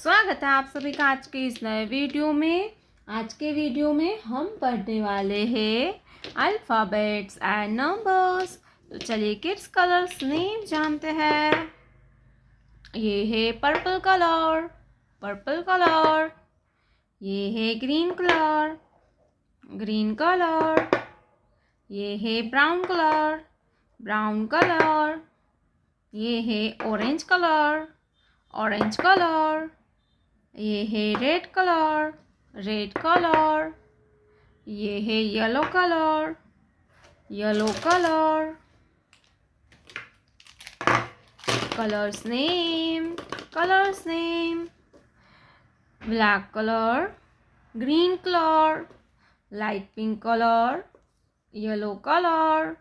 स्वागत है आप सभी का आज के इस नए वीडियो में। आज के वीडियो में हम पढ़ने वाले हैं अल्फ़ाबेट्स एंड नंबर्स। तो चलिए किड्स कलर्स नेम जानते हैं। ये है पर्पल कलर, पर्पल कलर। ये है ग्रीन कलर, ग्रीन कलर। ये है ब्राउन कलर, ब्राउन कलर। ये है ऑरेंज कलर, ऑरेंज कलर। ये है रेड कलर, रेड कलर। ये है yellow colour, yellow colour. Colours name, colours name. Black colour, green colour, light pink colour, yellow colour,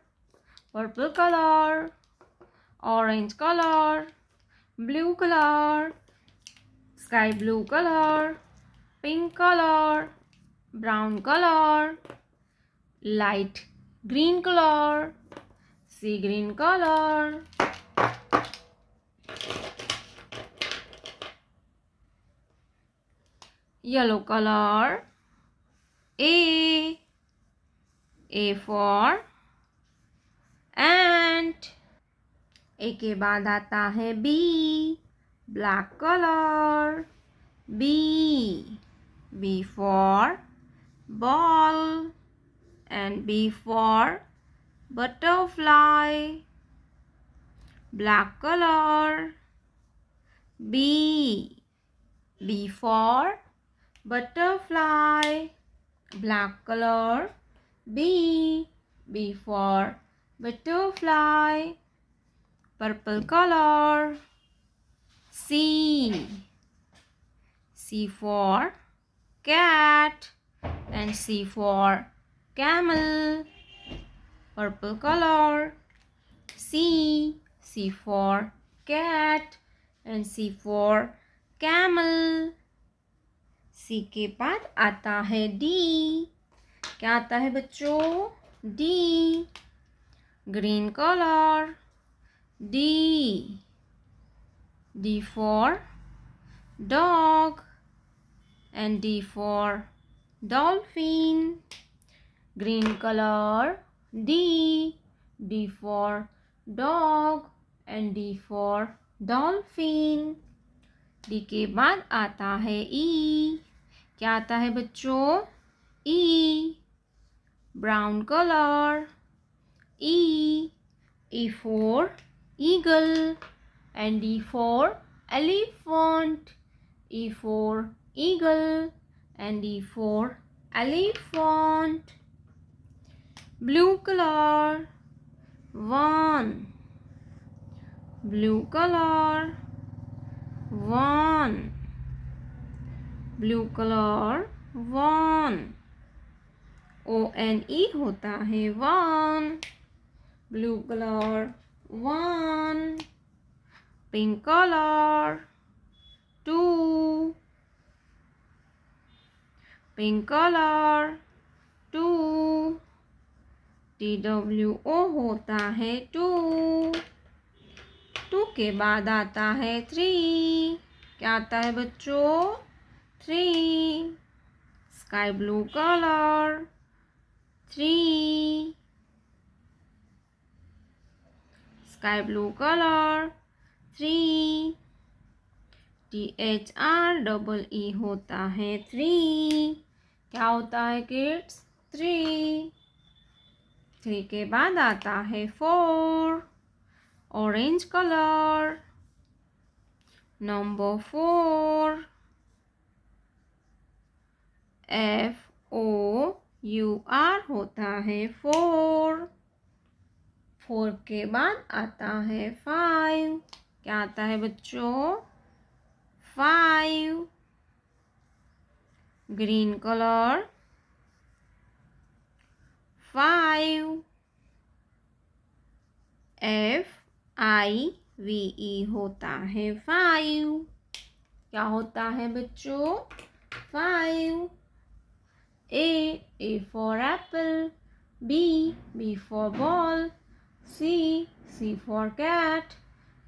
purple colour, orange colour, blue colour, sky blue color, pink color, brown color, light green color, sea green color. Yellow color. A for ant. A के बाद आता है B, black color. B for ball and B for butterfly. Black color. B for butterfly. Black color. B for butterfly. Purple color. C for cat and C for camel. Purple color. C for cat and C for camel. C के बाद आता है D. क्या आता है बच्चों? D, green color. D for dog and D for dolphin. Green color. D for dog and D for dolphin. D के बाद आता है E. क्या आता है बच्चों? E, brown color. E for eagle and E for elephant. E for eagle and E for elephant. Blue color. 1. Blue color. 1. Blue color. 1. O-N-E होता है 1. Blue color. 1. Pink color. 2. Pink color. 2. TWO होता है 2. 2 के बाद आता है 3. क्या आता है बच्चों? 3. Sky blue color. 3. Sky blue color. 3. THREE होता है 3. क्या होता है किड्स? 3. 3 के बाद आता है 4. Orange colour. नंबर 4. FOUR होता है 4. 4 के बाद आता है 5. क्या आता है बच्चों? 5. Green colour. 5. FIVE होता है 5. क्या होता है बच्चों? 5. A for apple. B for ball. C for cat.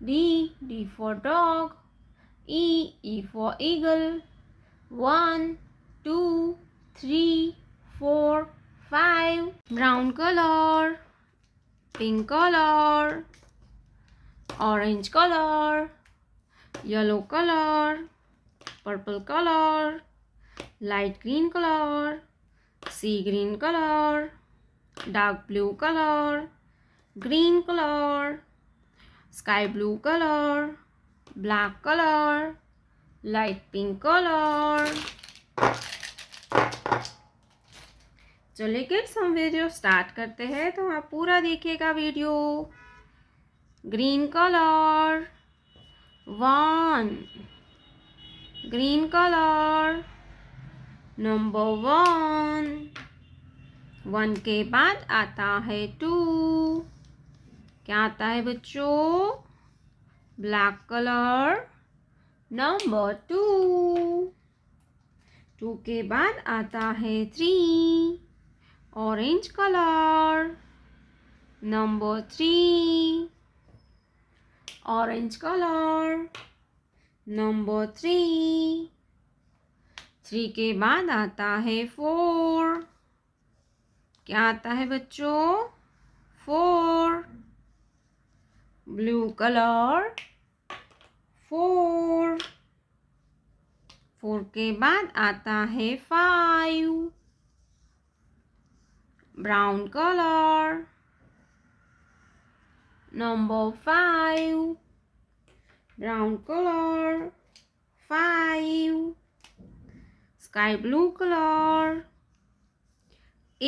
D for dog. E for eagle. 1, 2, 3, 4, 5. Brown color, pink color, orange color, yellow color, purple color, light green color, sea green color, dark blue color, green color, sky blue color, black color, light pink color. चलिए kids हम video start करते हैं, तो आप पूरा देखिएगा video. Green colour 1, green colour number 1 के बाद आता है 2। क्या आता है बच्चों? ब्लैक कलर नंबर 2 के बाद आता है 3। Orange colour number 3। Orange colour number 3 के बाद आता है 4। क्या आता है बच्चों? 4 ब्लू कलर 4 के बाद आता है 5 brown colour number 5 brown colour 5 sky blue colour A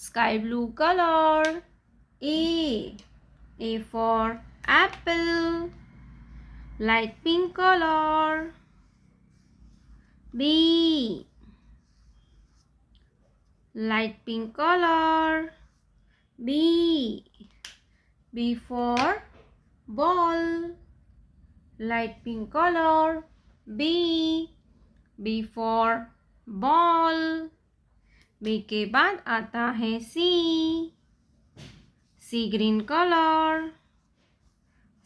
sky blue colour A for apple light pink color B light pink color B for ball light pink color B for ball B के बाद आता है C green color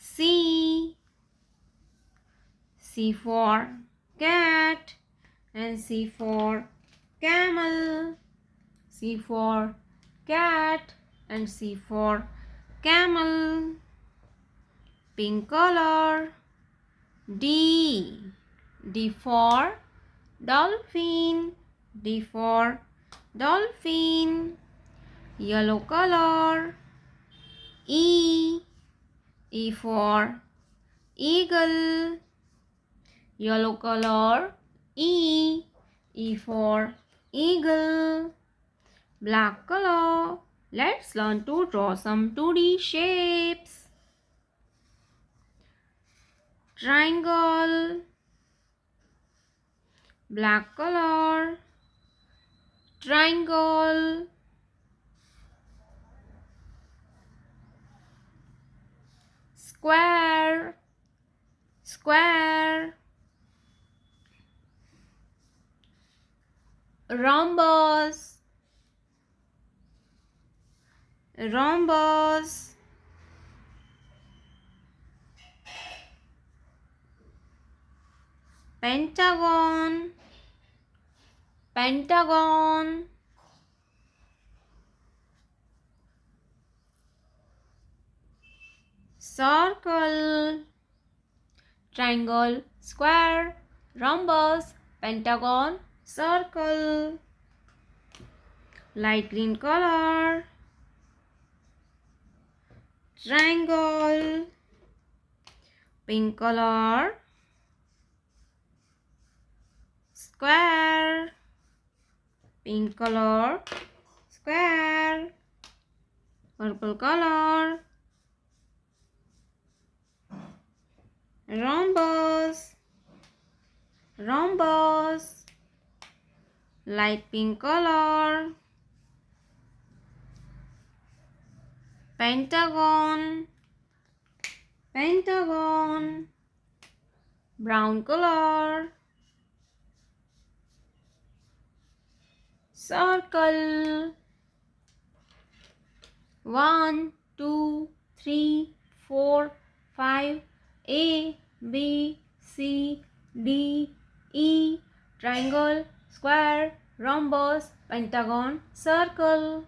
C for cat and C for camel C for cat and C for camel pink color D for dolphin D for dolphin yellow color E for eagle yellow color E for eagle black color. Let's learn to draw some 2D shapes. Triangle black color triangle square rhombus pentagon circle triangle square rhombus pentagon circle light green color triangle pink color square pink color square purple color rhombus light pink color pentagon brown color circle 1 2 3 4 5 A B, C, D, E, triangle, square, rhombus, pentagon, circle.